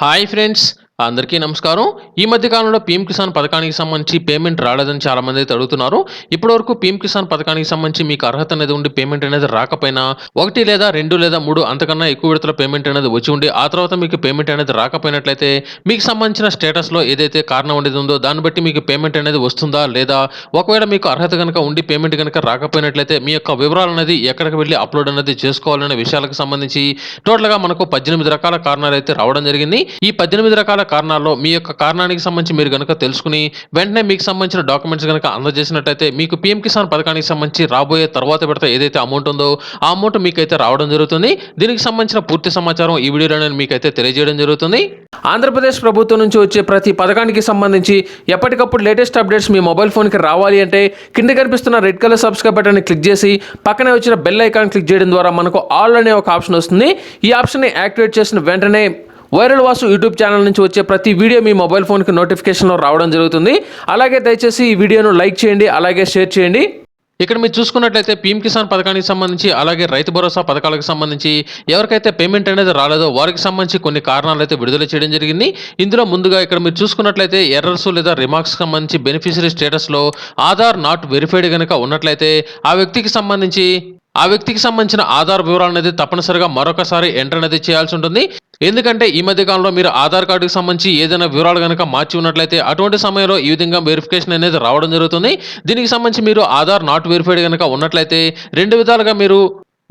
Hi friends, అందరికీ నమస్కారం. ఈ మధ్య కాలంలో పీఎం కిసాన్ పథకానికి సంబంధించి పేమెంట్ రాలేదని చాలామంది అయితే అడుగుతున్నారు. ఇప్పటివరకు పీఎం కిసాన్ పథకానికి సంబంధించి మీకు అర్హత అనేది ఉండి పేమెంట్ అనేది రాకపోయినా 1 లేదా 2 లేదా 3 అంతకన్నా ఎక్కువ విడతల పేమెంట్ అనేది వచ్చి ఉండి ఆ తర్వాత మీకు పేమెంట్ అనేది రాకపోయినట్లయితే మీకు సంబంధించిన స్టేటస్‌లో ఏదైతే కారణం అనేది ఉందో దాన్ని బట్టి మీకు పేమెంట్ అనేది వస్తుందా? లేదా ఒకవేళ మీకు అర్హత గనుక ఉండి పేమెంట్ గనుక రాకపోయినట్లయితే మీ యొక్క వివరాలనేది ఎక్కడికి వెళ్లి అప్‌లోడ్ అనేది చేసుకోవాలనే విషయాలకు సంబంధించి టోటల్‌గా మనకు 18 రకాల కారణాలైతే రావడం జరిగింది. ఈ 18 రకాల కారణాల్లో మీ యొక్క కారణానికి సంబంధించి మీరు గనుక తెలుసుకుని వెంటనే మీకు సంబంధించిన డాక్యుమెంట్స్ గనుక అందజేసినట్లయితే మీకు పీఎం కిసాన్ పథకానికి సంబంధించి రాబోయే తర్వాత విడత ఏదైతే అమౌంట్ ఉందో ఆ అమౌంట్ మీకైతే రావడం జరుగుతుంది. దీనికి సంబంధించిన పూర్తి సమాచారం ఈ వీడియోలో నేను మీకైతే తెలియజేయడం జరుగుతుంది. ఆంధ్రప్రదేశ్ ప్రభుత్వం నుంచి వచ్చే ప్రతి పథకానికి సంబంధించి ఎప్పటికప్పుడు లేటెస్ట్ అప్డేట్స్ మీ మొబైల్ ఫోన్కి రావాలి అంటే కింద కనిపిస్తున్న రెడ్ కలర్ సబ్స్క్రైబ్ బటన్ని క్లిక్ చేసి పక్కనే వచ్చిన బెల్ ఐకాన్ క్లిక్ చేయడం ద్వారా మనకు ఆల్ అనే ఒక ఆప్షన్ వస్తుంది. ఈ ఆప్షన్ని యాక్టివేట్ చేసిన వెంటనే వైరల్ వాసు యూట్యూబ్ ఛానల్ నుంచి వచ్చే ప్రతి వీడియో మీ మొబైల్ ఫోన్కి నోటిఫికేషన్లో రావడం జరుగుతుంది. అలాగే దయచేసి ఈ వీడియోను లైక్ చేయండి, అలాగే షేర్ చేయండి. ఇక్కడ మీరు చూసుకున్నట్లయితే పీఎం కిసాన్ పథకానికి సంబంధించి అలాగే రైతు భరోసా పథకాలకు సంబంధించి ఎవరికైతే పేమెంట్ అనేది రాలేదో వారికి సంబంధించి కొన్ని కారణాలు అయితే విడుదల చేయడం జరిగింది. ఇందులో ముందుగా ఇక్కడ మీరు చూసుకున్నట్లయితే ఎర్రర్స్ లేదా రిమార్క్స్ సంబంధించి బెనిఫిషరీ స్టేటస్లో ఆధార్ నాట్ వెరిఫైడ్ కనుక ఉన్నట్లయితే ఆ వ్యక్తికి సంబంధించిన ఆధార్ వివరాలు అనేది తప్పనిసరిగా మరొకసారి ఎంటర్ అనేది చేయాల్సి ఉంటుంది. ఎందుకంటే ఈ మధ్య కాలంలో మీరు ఆధార్ కార్డుకి సంబంధించి ఏదైనా వివరాలు కనుక మార్చి ఉన్నట్లయితే అటువంటి సమయంలో ఈ విధంగా వెరిఫికేషన్ అనేది రావడం జరుగుతుంది. దీనికి సంబంధించి మీరు ఆధార్ నాట్ వెరిఫైడ్ కనుక ఉన్నట్లయితే 2 విధాలుగా మీరు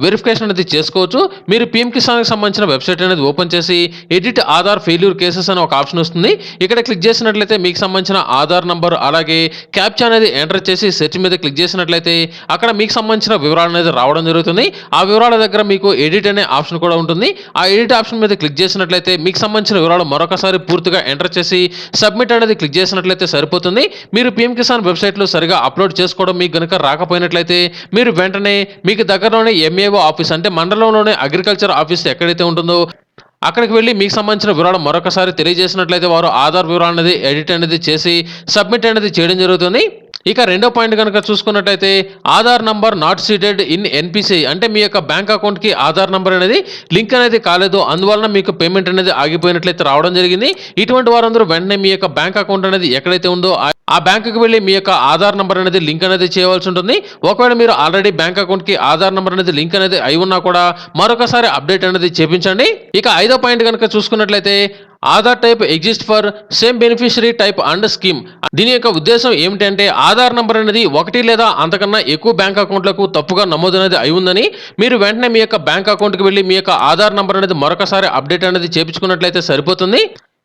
వెరిఫికేషన్ అనేది చేసుకోవచ్చు. మీరు పీఎం కిసాన్కి సంబంధించిన వెబ్సైట్ అనేది ఓపెన్ చేసి ఎడిట్ ఆధార్ ఫెయిల్యూర్ కేసెస్ అనే ఒక ఆప్షన్ వస్తుంది. ఇక్కడ క్లిక్ చేసినట్లయితే మీకు సంబంధించిన ఆధార్ నంబర్ అలాగే క్యాప్చా అనేది ఎంటర్ చేసి సెర్చ్ మీద క్లిక్ చేసినట్లయితే అక్కడ మీకు సంబంధించిన వివరాలు అనేది రావడం జరుగుతుంది. ఆ వివరాల దగ్గర మీకు ఎడిట్ అనే ఆప్షన్ కూడా ఉంటుంది. ఆ ఎడిట్ ఆప్షన్ మీద క్లిక్ చేసినట్లయితే మీకు సంబంధించిన వివరాలు మరొకసారి పూర్తిగా ఎంటర్ చేసి సబ్మిట్ అనేది క్లిక్ చేసినట్లయితే సరిపోతుంది. మీరు పీఎం కిసాన్ వెబ్సైట్లో సరిగా అప్లోడ్ చేసుకోవడం మీకు కనుక రాకపోయినట్లయితే మీరు వెంటనే మీకు దగ్గరలోనే ఎంఏఓ ఆఫీస్ అంటే మండలంలోనే అగ్రికల్చర్ ఆఫీస్ ఎక్కడైతే ఉంటుందో అక్కడికి వెళ్ళి మీకు సంబంధించిన వివరాలు మరొకసారి తెలియజేసినట్లయితే వారు ఆధార్ వివరాలు అనేది ఎడిట్ అనేది చేసి సబ్మిట్ అనేది చేయడం జరుగుతుంది. ఇక రెండో పాయింట్ కనుక చూసుకున్నట్లయితే Aadhaar number not seated in NPCI అంటే మీ యొక్క బ్యాంక్ అకౌంట్కి ఆధార్ నంబర్ అనేది లింక్ అనేది కాలేదు, అందువలన మీకు పేమెంట్ అనేది ఆగిపోయినట్లయితే రావడం జరిగింది. ఇటువంటి వారందరూ వెంటనే మీ యొక్క బ్యాంక్ అకౌంట్ అనేది ఎక్కడైతే ఉందో ఆ బ్యాంకుకి వెళ్ళి మీ యొక్క ఆధార్ నంబర్ అనేది లింక్ అనేది చేయవలసి ఉంటుంది. ఒకవేళ మీరు ఆల్రెడీ బ్యాంక్ అకౌంట్కి ఆధార్ నంబర్ అనేది లింక్ అనేది అయి ఉన్నా కూడా మరొకసారి అప్డేట్ అనేది చేయించండి. ఇక ఐదో పాయింట్ కనుక చూసుకున్నట్లయితే Aadhaar type exist for same beneficiary type and scheme. దీని యొక్క ఉద్దేశం ఏమిటంటే ఆధార్ నంబర్ అనేది 1 లేదా అంతకన్నా ఎక్కువ బ్యాంక్ అకౌంట్లకు తప్పుగా నమోదు అనేది అయి ఉందని మీరు వెంటనే మీ యొక్క బ్యాంక్ అకౌంట్కి వెళ్ళి మీ యొక్క ఆధార్ నంబర్ అనేది మరొకసారి అప్డేట్ అనేది చేయించుకున్నట్లయితే సరిపోతుంది.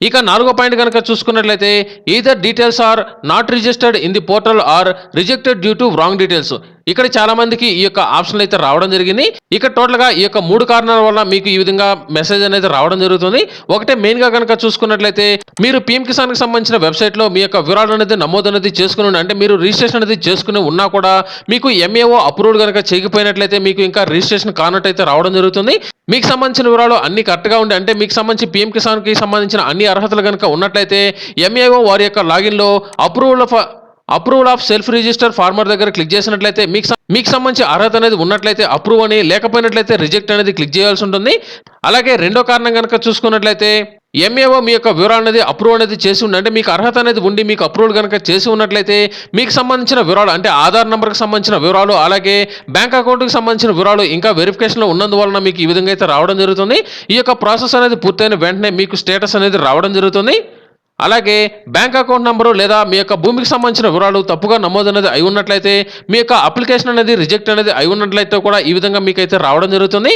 ఇక 4వ పాయింట్ కనుక చూసుకున్నట్లయితే either details are not registered in the portal or rejected due to wrong details. ఇక్కడ చాలా మందికి ఈ యొక్క ఆప్షన్లు అయితే రావడం జరిగింది. ఇక టోటల్గా ఈ యొక్క 3 కారణాల వల్ల మీకు ఈ విధంగా మెసేజ్ అనేది రావడం జరుగుతుంది. ఒకటే మెయిన్గా కనుక చూసుకున్నట్లయితే మీరు పీఎం కిసాన్కి సంబంధించిన వెబ్సైట్లో మీ యొక్క వివరాలు అనేది నమోదు అనేది చేసుకుని అంటే మీరు రిజిస్ట్రేషన్ అనేది చేసుకుని ఉన్నా కూడా మీకు ఎంఏఓ అప్రూవ్డ్ కనుక చేయకపోయినట్లయితే మీకు ఇంకా రిజిస్ట్రేషన్ కానట్టు అయితే రావడం జరుగుతుంది. మీకు సంబంధించిన వివరాలు అన్ని కరెక్ట్గా ఉండి అంటే మీకు సంబంధించి పీఎం కిసాన్కి సంబంధించిన అన్ని అర్హతలు కనుక ఉన్నట్లయితే ఎంఏఓ వారి యొక్క లాగిన్లో approval of self register farmer దగ్గర క్లిక్ చేసినట్లయితే మీకు సంబంధించి అర్హత అనేది ఉన్నట్లయితే అప్రూవ్ అని, లేకపోయినట్లయితే రిజెక్ట్ అనేది క్లిక్ చేయాల్సి ఉంటుంది. అలాగే రెండో కారణం కనుక చూసుకున్నట్లయితే ఎంఏఓ మీ యొక్క వివరాలు అనేది అప్రూవ్ అనేది చేసి ఉండి అంటే మీకు అర్హత అనేది ఉండి మీకు అప్రూవల్ కనుక చేసి ఉన్నట్లయితే మీకు సంబంధించిన వివరాలు అంటే ఆధార్ నెంబర్కి సంబంధించిన వివరాలు అలాగే బ్యాంక్ అకౌంట్కి సంబంధించిన వివరాలు ఇంకా వెరిఫికేషన్లో ఉన్నందువలన మీకు ఈ విధంగా అయితే రావడం జరుగుతుంది. ఈ యొక్క ప్రాసెస్ అనేది పూర్తయిన వెంటనే మీకు స్టేటస్ అనేది రావడం జరుగుతుంది. అలాగే బ్యాంక్ అకౌంట్ నెంబరు లేదా మీ యొక్క భూమికి సంబంధించిన వివరాలు తప్పుగా నమోదు అనేది అయి ఉన్నట్లయితే మీ యొక్క అప్లికేషన్ అనేది రిజెక్ట్ అనేది అయి ఉన్నట్లయితే కూడా ఈ విధంగా మీకైతే రావడం జరుగుతుంది.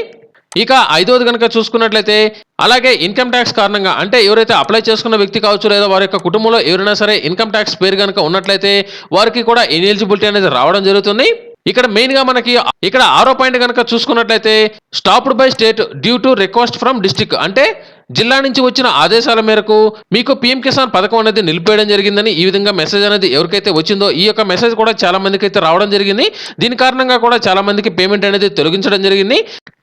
ఇక 5వది కనుక చూసుకున్నట్లయితే అలాగే ఇన్కమ్ ట్యాక్స్ కారణంగా అంటే ఎవరైతే అప్లై చేసుకున్న వ్యక్తి కావచ్చు లేదా వారి యొక్క కుటుంబంలో ఎవరైనా సరే ఇన్కమ్ ట్యాక్స్ పేరు కనుక ఉన్నట్లయితే వారికి కూడా ఇనెలిజిబిలిటీ అనేది రావడం జరుగుతుంది. ఇక్కడ మెయిన్గా మనకి ఇక్కడ 6వ పాయింట్ కనుక చూసుకున్నట్లయితే stopped by state due to request from district అంటే జిల్లా నుంచి వచ్చిన ఆదేశాల మేరకు మీకు పీఎం కిసాన్ పథకం అనేది నిలిపేయడం జరిగిందని ఈ విధంగా మెసేజ్ అనేది ఎవరికైతే వచ్చిందో ఈ యొక్క మెసేజ్ కూడా చాలా మందికి అయితే రావడం జరిగింది. దీని కారణంగా కూడా చాలా మందికి పేమెంట్ అనేది తొలగించడం జరిగింది.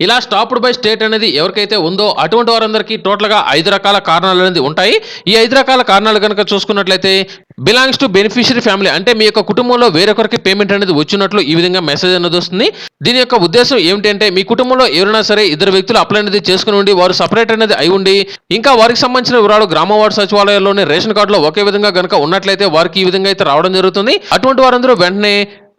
ఇలా స్టాప్డ్ బై స్టేట్ అనేది ఎవరికైతే ఉందో అటువంటి వారందరికీ టోటల్గా 5 రకాల కారణాలు అనేది ఉంటాయి. ఈ 5 రకాల కారణాలు కనుక చూసుకున్నట్లయితే బిలాంగ్స్ టు బెనిఫిషియరీ ఫ్యామిలీ అంటే మీ యొక్క కుటుంబంలో వేరొకరికి పేమెంట్ అనేది వచ్చినట్లు ఈ విధంగా మెసేజ్ అనేది వస్తుంది. దీని యొక్క ఉద్దేశం ఏమిటంటే మీ కుటుంబంలో ఎవరైనా సరే ఇద్దరు వ్యక్తులు అప్లై అనేది చేసుకుని ఉండి వారు సపరేట్ అనేది అయి ఉండి ఇంకా వారికి సంబంధించిన వివరాలు గ్రామ వార్డు సచివాలయాల్లోని రేషన్ కార్డులో ఒకే విధంగా గనుక ఉన్నట్లయితే వారికి ఈ విధంగా అయితే రావడం జరుగుతుంది. అటువంటి వారందరూ వెంటనే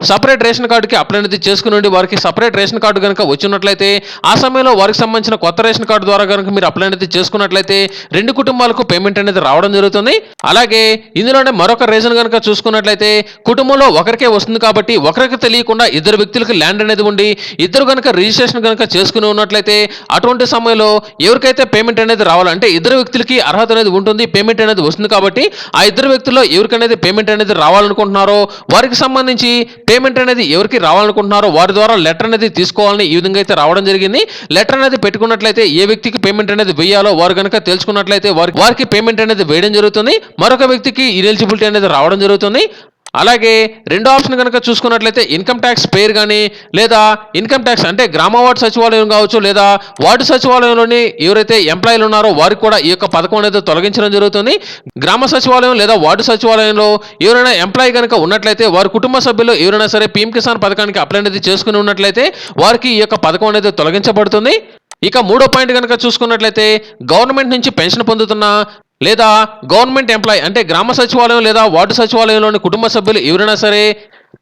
సపరేట్ రేషన్ కార్డుకి అప్లై అనేది చేసుకుని ఉండి వారికి సపరేట్ రేషన్ కార్డు కనుక వచ్చినట్లయితే ఆ సమయంలో వారికి సంబంధించిన కొత్త రేషన్ కార్డు ద్వారా కనుక మీరు అప్లై అనేది చేసుకున్నట్లయితే రెండు కుటుంబాలకు పేమెంట్ అనేది రావడం జరుగుతుంది. అలాగే ఇందులోనే మరొక రీజన్ కనుక చూసుకున్నట్లయితే కుటుంబంలో ఒకరికే వస్తుంది కాబట్టి ఒకరికి తెలియకుండా ఇద్దరు వ్యక్తులకి ల్యాండ్ అనేది ఉండి ఇద్దరు కనుక రిజిస్ట్రేషన్ కనుక చేసుకుని ఉన్నట్లయితే అటువంటి సమయంలో ఎవరికైతే పేమెంట్ అనేది రావాలంటే ఇద్దరు వ్యక్తులకి అర్హత అనేది ఉంటుంది, పేమెంట్ అనేది వస్తుంది కాబట్టి ఆ ఇద్దరు వ్యక్తుల్లో ఎవరికనేది పేమెంట్ అనేది రావాలనుకుంటున్నారో వారికి సంబంధించి పేమెంట్ అనేది ఎవరికి రావాలనుకుంటున్నారో వారి ద్వారా లెటర్ అనేది తీసుకోవాలని ఈ విధంగా అయితే రావడం జరిగింది. లెటర్ అనేది పెట్టుకున్నట్లయితే ఏ వ్యక్తికి పేమెంట్ అనేది వేయాలో వారు కనుక తెలుసుకున్నట్లయితే వారికి పేమెంట్ అనేది వేయడం జరుగుతుంది. మరొక వ్యక్తికి ఇనెలిజిబిలిటీ అనేది రావడం జరుగుతుంది. అలాగే రెండో ఆప్షన్ కనుక చూసుకున్నట్లయితే ఇన్కమ్ ట్యాక్స్ పేరు కానీ లేదా ఇన్కమ్ ట్యాక్స్ అంటే గ్రామ వార్డు సచివాలయం కావచ్చు లేదా వార్డు సచివాలయంలోని ఎవరైతే ఎంప్లాయీలు ఉన్నారో వారికి కూడా ఈ యొక్క పథకం అనేది తొలగించడం జరుగుతుంది. గ్రామ సచివాలయం లేదా వార్డు సచివాలయంలో ఎవరైనా ఎంప్లాయీ కనుక ఉన్నట్లయితే వారి కుటుంబ సభ్యులు ఎవరైనా సరే పీఎం కిసాన్ పథకానికి అప్లై అనేది చేసుకుని ఉన్నట్లయితే వారికి ఈ యొక్క పథకం అనేది తొలగించబడుతుంది. ఇక మూడో పాయింట్ కనుక చూసుకున్నట్లయితే గవర్నమెంట్ నుంచి పెన్షన్ పొందుతున్న లేదా గవర్నమెంట్ ఎంప్లాయ్ అంటే గ్రామ సచివాలయం లేదా వార్డు సచివాలయంలోని కుటుంబ సభ్యులు ఎవరైనా సరే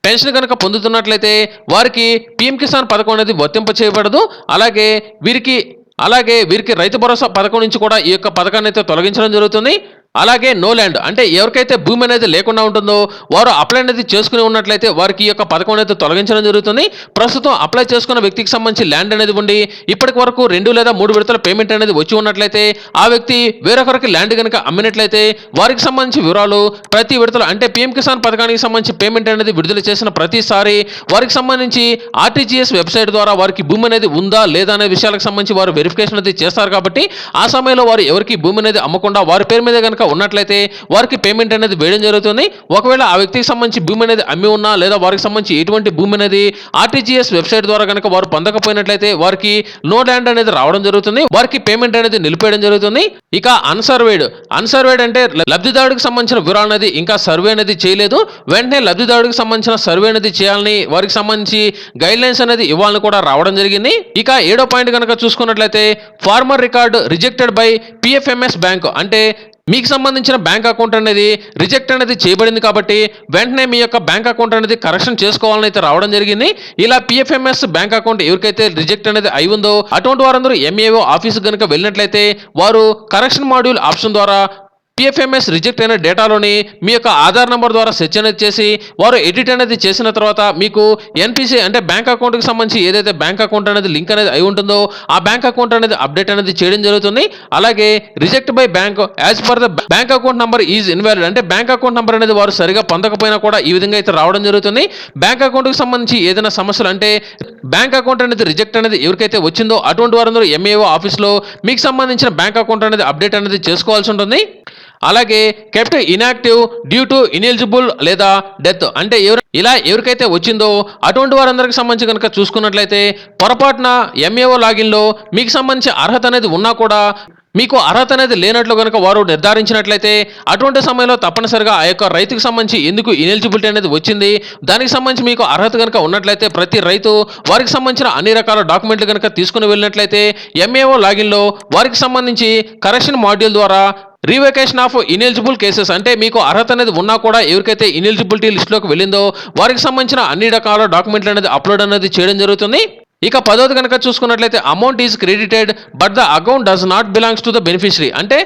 పెన్షన్ కనుక పొందుతున్నట్లయితే వారికి పీఎం కిసాన్ పథకం అనేది వర్తింప చేయబడదు. అలాగే వీరికి రైతు భరోసా పథకం నుంచి కూడా ఈ యొక్క పథకాన్ని అయితే తొలగించడం జరుగుతుంది. అలాగే నో ల్యాండ్ అంటే ఎవరికైతే భూమి అనేది లేకుండా ఉంటుందో వారు అప్లై అనేది చేసుకుని ఉన్నట్లయితే వారికి ఈ యొక్క పథకం అనేది తొలగించడం జరుగుతుంది. ప్రస్తుతం అప్లై చేసుకున్న వ్యక్తికి సంబంధించి ల్యాండ్ అనేది ఉండి ఇప్పటి వరకు 2 లేదా 3 విడతల పేమెంట్ అనేది వచ్చి ఉన్నట్లయితే ఆ వ్యక్తి వేరొకరికి ల్యాండ్ కనుక అమ్మినట్లయితే వారికి సంబంధించి వివరాలు ప్రతి విడతలు అంటే పీఎం కిసాన్ పథకానికి సంబంధించి పేమెంట్ అనేది విడుదల చేసిన ప్రతిసారి వారికి సంబంధించి ఆర్టీజీఎస్ వెబ్సైట్ ద్వారా వారికి భూమి అనేది ఉందా లేదా అనే విషయాలకు సంబంధించి వారు వెరిఫికేషన్ అనేది చేస్తారు. కాబట్టి ఆ సమయంలో వారు ఎవరికి భూమి అనేది అమ్మకుండా వారి పేరు మీద కనుక ఉన్నట్లయితే వారికి పేమెంట్ అనేది వేయడం జరుగుతుంది. ఒకవేళ ఆ వ్యక్తికి సంబంధించి భూమి అనేది అమ్మి ఉన్నా లేదా వారికి సంబంధించి ఎటువంటి భూమి అనేది ఆర్టీజీఎస్ వెబ్సైట్ ద్వారా కనుక వారు పొందకపోయినట్లయితే వారికి నో ల్యాండ్ అనేది రావడం జరుగుతుంది. వారికి పేమెంట్ అనేది నిలిపేయడం జరుగుతుంది. ఇక అన్సర్వేడ్ అంటే లబ్ధిదారుడికి సంబంధించిన వివరాలు అనేది ఇంకా సర్వే అనేది చేయలేదు. వెంటనే లబ్ధిదారుడికి సంబంధించిన సర్వే అనేది చేయాలని వారికి సంబంధించి గైడ్ లైన్స్ అనేది ఇవ్వాలని కూడా రావడం జరిగింది. ఇక 7వ పాయింట్ కనుక చూసుకున్నట్లయితే farmer record rejected by PFMS bank అంటే మీకు సంబంధించిన బ్యాంక్ అకౌంట్ అనేది రిజెక్ట్ అనేది చేయబడింది కాబట్టి వెంటనే మీ యొక్క బ్యాంక్ అకౌంట్ అనేది కరెక్షన్ చేసుకోవాలని అయితే రావడం జరిగింది. ఇలా పిఎఫ్ఎంఎస్ బ్యాంక్ అకౌంట్ ఎవరికైతే రిజెక్ట్ అనేది అయి ఉందో అటువంటి వారందరూ ఎంఏఓ ఆఫీస్ కనుక వెళ్ళినట్లయితే వారు కరెక్షన్ మాడ్యూల్ ఆప్షన్ ద్వారా పిఎఫ్ఎంఎస్ రిజెక్ట్ అయిన డేటాలోని మీ యొక్క ఆధార్ నెంబర్ ద్వారా సెర్చ్ అనేది చేసి వారు ఎడిట్ అనేది చేసిన తర్వాత మీకు ఎన్పిసి అంటే బ్యాంక్ అకౌంట్కి సంబంధించి ఏదైతే బ్యాంక్ అకౌంట్ అనేది లింక్ అనేది అయి ఉంటుందో ఆ బ్యాంక్ అకౌంట్ అనేది అప్డేట్ అనేది చేయడం జరుగుతుంది. అలాగే reject by bank as per the bank account number is invalid అంటే బ్యాంక్ అకౌంట్ నెంబర్ అనేది వారు సరిగా పొందకపోయినా కూడా ఈ విధంగా అయితే రావడం జరుగుతుంది. బ్యాంక్ అకౌంట్కి సంబంధించి ఏదైనా సమస్యలు అంటే బ్యాంక్ అకౌంట్ అనేది రిజెక్ట్ అనేది ఎవరికైతే వచ్చిందో అటువంటి వారందరూ ఎంఏఓ ఆఫీస్లో మీకు సంబంధించిన బ్యాంక్ అకౌంట్ అనేది అప్డేట్ అనేది చేసుకోవాల్సి ఉంటుంది. అలాగే kept inactive due to ineligible లేదా డెత్ అంటే ఎవరికైతే వచ్చిందో అటువంటి వారందరికి సంబంధించి కనుక చూసుకున్నట్లయితే పొరపాటున ఎంఏఓ లాగిన్లో మీకు సంబంధించి అర్హత అనేది ఉన్నా కూడా మీకు అర్హత అనేది లేనట్లు కనుక వారు నిర్ధారించినట్లయితే అటువంటి సమయంలో తప్పనిసరిగా ఆ యొక్క రైతుకు సంబంధించి ఎందుకు ఇనెలిజిబిలిటీ అనేది వచ్చింది దానికి సంబంధించి మీకు అర్హత కనుక ఉన్నట్లయితే ప్రతి రైతు వారికి సంబంధించిన అన్ని రకాల డాక్యుమెంట్లు కనుక తీసుకుని వెళ్ళినట్లయితే ఎంఏఓ లాగిన్లో వారికి సంబంధించి కరెక్షన్ మాడ్యూల్ ద్వారా రీవెకేషన్ ఆఫ్ ఇనెలిజిబుల్ కేసెస్ అంటే మీకు అర్హత అనేది ఉన్నా కూడా ఎవరికైతే ఇనెలిజిబిలిటీ లిస్టులోకి వెళ్ళిందో వారికి సంబంధించిన అన్ని రకాల డాక్యుమెంట్లు అనేది అప్లోడ్ అనేది చేయడం జరుగుతుంది. ఇక 10వది కనుక చూసుకున్నట్లయితే amount is credited but the account does not belongs to the beneficiary అంటే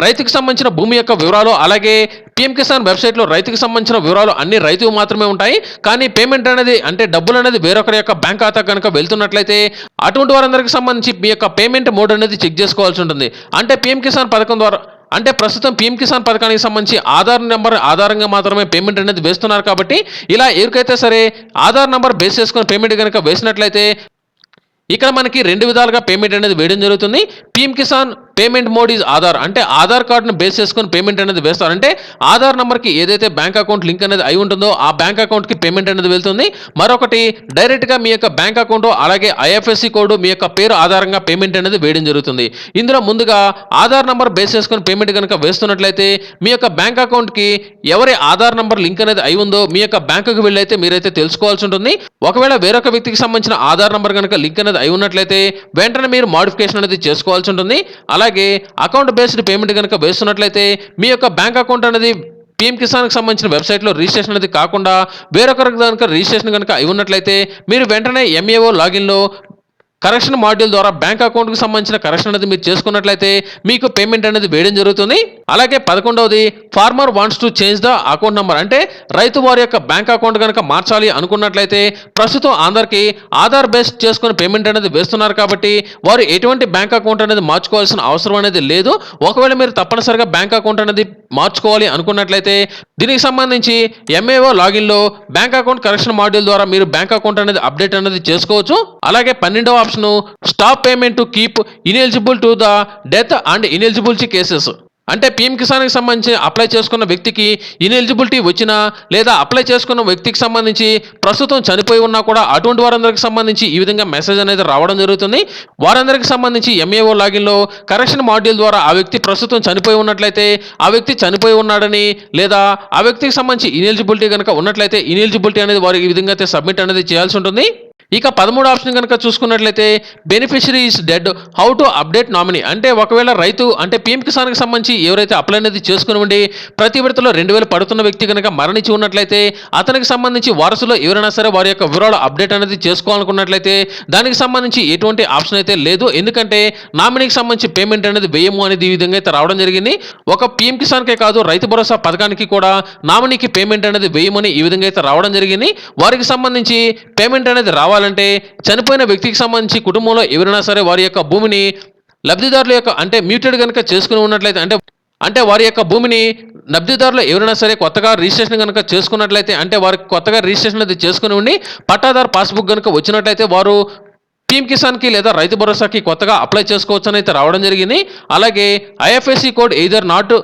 రైతుకు సంబంధించిన భూమి యొక్క వివరాలు అలాగే పీఎం కిసాన్ వెబ్సైట్లో రైతుకు సంబంధించిన వివరాలు అన్ని రైతుకు మాత్రమే ఉంటాయి. కానీ పేమెంట్ అనేది అంటే డబ్బులు అనేది వేరొకరి యొక్క బ్యాంక్ ఖాతా కనుక వెళ్తున్నట్లయితే అటువంటి వారందరికి సంబంధించి మీ యొక్క పేమెంట్ మోడ్ అనేది చెక్ చేసుకోవాల్సి ఉంటుంది. అంటే పీఎం కిసాన్ పథకం ద్వారా అంటే ప్రస్తుతం పీఎం కిసాన్ పథకానికి సంబంధించి ఆధార్ నెంబర్ ఆధారంగా మాత్రమే పేమెంట్ అనేది వేస్తున్నారు. కాబట్టి ఇలా ఎవరికైతే సరే ఆధార్ నెంబర్ బేస్ చేసుకుని పేమెంట్ కనుక వేసినట్లయితే ఇక్కడ మనకి 2 విధాలుగా పేమెంట్ అనేది వేయడం జరుగుతుంది. PM Kisan payment mode is Aadhaar, అంటే ఆధార్ కార్డును బేస్ చేసుకొని పేమెంట్ అనేది వేస్తారు. అంటే ఆధార్ నంబర్కి ఏదైతే బ్యాంక్ అకౌంట్ లింక్ అనేది అయి ఉంటుందో ఆ బ్యాంక్ అకౌంట్కి పేమెంట్ అనేది వెళ్తుంది. మరొకటి డైరెక్ట్గా మీ యొక్క బ్యాంక్ అకౌంట్ అలాగే ఐఎఫ్ఎస్సి కోడ్ మీ యొక్క పేరు ఆధారంగా పేమెంట్ అనేది వేయడం జరుగుతుంది. ఇందులో ముందుగా ఆధార్ నంబర్ బేస్ చేసుకొని పేమెంట్ కనుక వేస్తున్నట్లయితే మీ యొక్క బ్యాంక్ అకౌంట్కి ఎవరి ఆధార్ నంబర్ లింక్ అనేది అయి ఉందో మీ యొక్క బ్యాంకుకి వెళ్ళైతే మీరైతే తెలుసుకోవాల్సి ఉంటుంది. ఒకవేళ వేరొక వ్యక్తికి సంబంధించిన ఆధార్ నంబర్ కనుక లింక్ అనేది అయి ఉన్నట్లయితే వెంటనే మీరు మాడిఫికేషన్ అనేది చేసుకోవాల్సి ఉంటుంది. అలాగే అకౌంట్ బేస్డ్ పేమెంట్ కనుక వేస్తున్నట్లయితే మీ యొక్క బ్యాంక్ అకౌంట్ అనేది పీఎం కిసాన్కి సంబంధించిన వెబ్సైట్లో రిజిస్ట్రేషన్ అనేది కాకుండా వేరొకరికి కనుక రిజిస్ట్రేషన్ కనుక అయి ఉన్నట్లయితే మీరు వెంటనే ఎంఏఓ లాగిన్లో కరెక్షన్ మాడ్యూల్ ద్వారా బ్యాంక్ అకౌంట్కి సంబంధించిన కరెక్షన్ అనేది మీరు చేసుకున్నట్లయితే మీకు పేమెంట్ అనేది వేయడం జరుగుతుంది. అలాగే 11వది farmer wants to change the account number, అంటే రైతు వారి యొక్క బ్యాంక్ అకౌంట్ కనుక మార్చాలి అనుకున్నట్లయితే ప్రస్తుతం అందరికీ ఆధార్ బేస్ చేసుకుని పేమెంట్ అనేది వేస్తున్నారు కాబట్టి వారు ఎటువంటి బ్యాంక్ అకౌంట్ అనేది మార్చుకోవాల్సిన అవసరం అనేది లేదు. ఒకవేళ మీరు తప్పనిసరిగా బ్యాంక్ అకౌంట్ అనేది మార్చుకోవాలి అనుకున్నట్లయితే దీనికి సంబంధించి ఎంఏఓ లాగిన్లో బ్యాంక్ అకౌంట్ కరెక్షన్ మాడ్యూల్ ద్వారా మీరు బ్యాంక్ అకౌంట్ అనేది అప్డేట్ అనేది చేసుకోవచ్చు. అలాగే 12వ option stop payment to keep ineligible to the death and ineligibility cases, అంటే పీఎం కిసాన్కి సంబంధించి అప్లై చేసుకున్న వ్యక్తికి ఇనెలిజిబిలిటీ వచ్చినా లేదా అప్లై చేసుకున్న వ్యక్తికి సంబంధించి ప్రస్తుతం చనిపోయి ఉన్నా కూడా అటువంటి వారందరికి సంబంధించి ఈ విధంగా మెసేజ్ అనేది రావడం జరుగుతుంది. వారందరికి సంబంధించి ఎంఏఓ లాగిన్లో కరెక్షన్ మాడ్యూల్ ద్వారా ఆ వ్యక్తి ప్రస్తుతం చనిపోయి ఉన్నట్లయితే ఆ వ్యక్తి చనిపోయి ఉన్నాడని లేదా ఆ వ్యక్తికి సంబంధించి ఇనెలిజిబిలిటీ కనుక ఉన్నట్లయితే ఇనెలిజిబిలిటీ అనేది వారు ఈ విధంగా అయితే సబ్మిట్ అనేది చేయాల్సి ఉంటుంది. ఇక 13 ఆప్షన్ కనుక చూసుకున్నట్లయితే beneficiary is dead how to update nominee, అంటే ఒకవేళ రైతు అంటే పీఎం కిసాన్కి సంబంధించి ఎవరైతే అప్లై అనేది చేసుకుని ఉండి ప్రతి విడతలో 2000 పడుతున్న వ్యక్తి కనుక మరణించి ఉన్నట్లయితే అతనికి సంబంధించి వారసులో ఎవరైనా సరే వారి యొక్క వివరాలు అప్డేట్ అనేది చేసుకోవాలనుకున్నట్లయితే దానికి సంబంధించి ఎటువంటి ఆప్షన్ అయితే లేదు. ఎందుకంటే నామినీకి సంబంధించి పేమెంట్ అనేది వేయము అనేది ఈ విధంగా అయితే రావడం జరిగింది. ఒక పీఎం కిసాన్కే కాదు రైతు భరోసా పథకానికి కూడా నామినీకి పేమెంట్ అనేది వేయమని ఈ విధంగా అయితే రావడం జరిగింది. వారికి సంబంధించి పేమెంట్ అనేది రావాలంటే చనిపోయిన వ్యక్తికి సంబంధించి కుటుంబంలో ఎవరైనా సరే వారి యొక్క భూమిని లబ్ధిదారుల యొక్క అంటే మ్యూటెడ్ కనుక చేసుకుని ఉన్నట్లయితే అంటే వారి యొక్క భూమిని లబ్ధిదారులు ఎవరైనా సరే కొత్తగా రిజిస్ట్రేషన్ కనుక చేసుకున్నట్లయితే అంటే వారికి కొత్తగా రిజిస్ట్రేషన్ అది చేసుకుని ఉండి పట్టాదారు పాస్బుక్ కనుక వచ్చినట్లయితే వారు పీఎం కిసాన్కి లేదా రైతు భరోసాకి కొత్తగా అప్లై చేసుకోవచ్చు అని అయితే రావడం జరిగింది. అలాగే IFSC code either not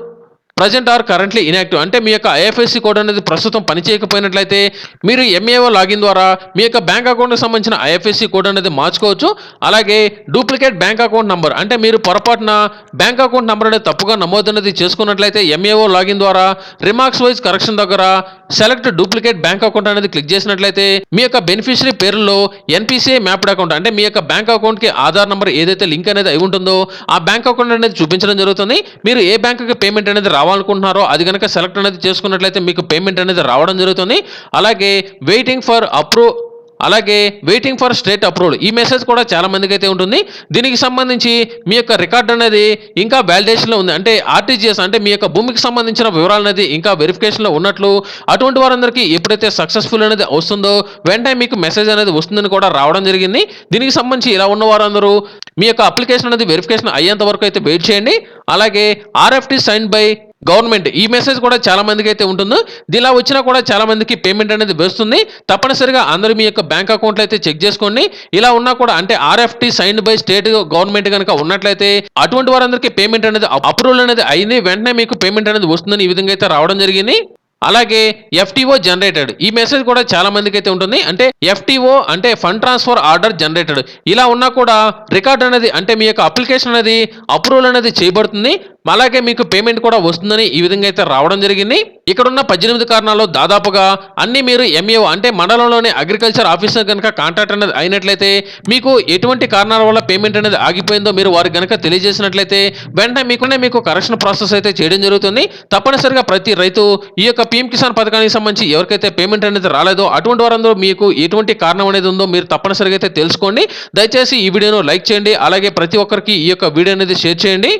present or currently inactive, అంటే మీ యొక్క ఐఎఫ్ఎస్సి కోడ్ అనేది ప్రస్తుతం పనిచేయకపోయినట్లయితే మీరు ఎంఏఓ లాగిన్ ద్వారా మీ యొక్క బ్యాంక్ అకౌంట్కి సంబంధించిన ఐఎఫ్ఎస్సి కోడ్ అనేది మార్చుకోవచ్చు. అలాగే డూప్లికేట్ బ్యాంక్ అకౌంట్ నంబర్, అంటే మీరు పొరపాటున బ్యాంక్ అకౌంట్ నంబర్ అనేది తప్పుగా నమోదు అనేది చేసుకున్నట్లయితే ఎంఏఓ లాగిన్ ద్వారా రిమార్క్స్ వైజ్ కరెక్షన్ దగ్గర సెలెక్ట్ డూప్లికేట్ బ్యాంక్ అకౌంట్ అనేది క్లిక్ చేసినట్లయితే మీ యొక్క బెనిఫిషరీ పేరులో ఎన్పిసిఐ మ్యాప్డ్ అకౌంట్, అంటే మీ యొక్క బ్యాంక్ అకౌంట్కి ఆధార్ నంబర్ ఏదైతే లింక్ అనేది అయి ఉంటుందో ఆ బ్యాంక్ అకౌంట్ అనేది చూపించడం జరుగుతుంది. మీరు ఏ బ్యాంకుకి పేమెంట్ అనేది రావాలనుకుంటున్నారో అది కనుక సెలెక్ట్ అనేది చేసుకున్నట్లయితే మీకు పేమెంట్ అనేది రావడం జరుగుతుంది. అలాగే వెయిటింగ్ ఫర్ స్టేట్ అప్రూవల్, ఈ మెసేజ్ కూడా చాలా మందికి అయితే ఉంటుంది. దీనికి సంబంధించి మీ యొక్క రికార్డ్ అనేది ఇంకా వ్యాలిడేషన్లో ఉంది, అంటే ఆర్టీజీఎస్ అంటే మీ యొక్క భూమికి సంబంధించిన వివరాలు అనేది ఇంకా వెరిఫికేషన్లో ఉన్నట్లు అటువంటి వారందరికీ ఎప్పుడైతే సక్సెస్ఫుల్ అనేది వస్తుందో వెంటనే మీకు మెసేజ్ అనేది వస్తుందని కూడా రావడం జరిగింది. దీనికి సంబంధించి ఇలా ఉన్న వారందరూ మీ యొక్క అప్లికేషన్ అనేది వెరిఫికేషన్ అయ్యేంత వరకు అయితే వెయిట్ చేయండి. అలాగే ఆర్ఎఫ్టీ సైన్ బై గవర్నమెంట్, ఈ మెసేజ్ కూడా చాలా మందికి అయితే ఉంటుంది. ఇలా వచ్చినా కూడా చాలా మందికి పేమెంట్ అనేది వేస్తుంది. తప్పనిసరిగా అందరూ మీ యొక్క బ్యాంక్ అకౌంట్లు అయితే చెక్ చేసుకోండి. ఇలా ఉన్నా కూడా అంటే RFT signed by state government కనుక ఉన్నట్లయితే అటువంటి వారందరికీ పేమెంట్ అనేది అప్రూవల్ అనేది అయింది, వెంటనే మీకు పేమెంట్ అనేది వస్తుందని ఈ విధంగా అయితే రావడం జరిగింది. అలాగే ఎఫ్టీఓ జనరేటెడ్, ఈ మెసేజ్ కూడా చాలా మందికి అయితే ఉంటుంది. అంటే ఎఫ్టీఓ అంటే ఫండ్ ట్రాన్స్ఫర్ ఆర్డర్ జనరేటెడ్, ఇలా ఉన్నా కూడా రికార్డ్ అనేది అంటే మీ యొక్క అప్లికేషన్ అనేది అప్రూవల్ అనేది చేయబడుతుంది. అలాగే మీకు పేమెంట్ కూడా వస్తుందని ఈ విధంగా అయితే రావడం జరిగింది. ఇక్కడ ఉన్న 18 కారణాల్లో దాదాపుగా అన్ని మీరు ఎంఏఓ అంటే మండలంలోని అగ్రికల్చర్ ఆఫీసర్ కనుక కాంటాక్ట్ అనేది అయినట్లయితే మీకు ఎటువంటి కారణాల వల్ల పేమెంట్ అనేది ఆగిపోయిందో మీరు వారికి కనుక తెలియజేసినట్లయితే వెంటనే మీకు కరెక్షన్ ప్రాసెస్ అయితే చేయడం జరుగుతుంది. తప్పనిసరిగా ప్రతి రైతు ఈ యొక్క పీఎం కిసాన్ పథకానికి సంబంధించి ఎవరికైతే పేమెంట్ అనేది రాలేదో అటువంటి వారందరూ మీకు ఎటువంటి కారణం అనేది ఉందో మీరు తప్పనిసరిగా అయితే తెలుసుకోండి. దయచేసి ఈ వీడియోను లైక్ చేయండి. అలాగే ప్రతి ఒక్కరికి ఈ యొక్క వీడియో అనేది షేర్ చేయండి.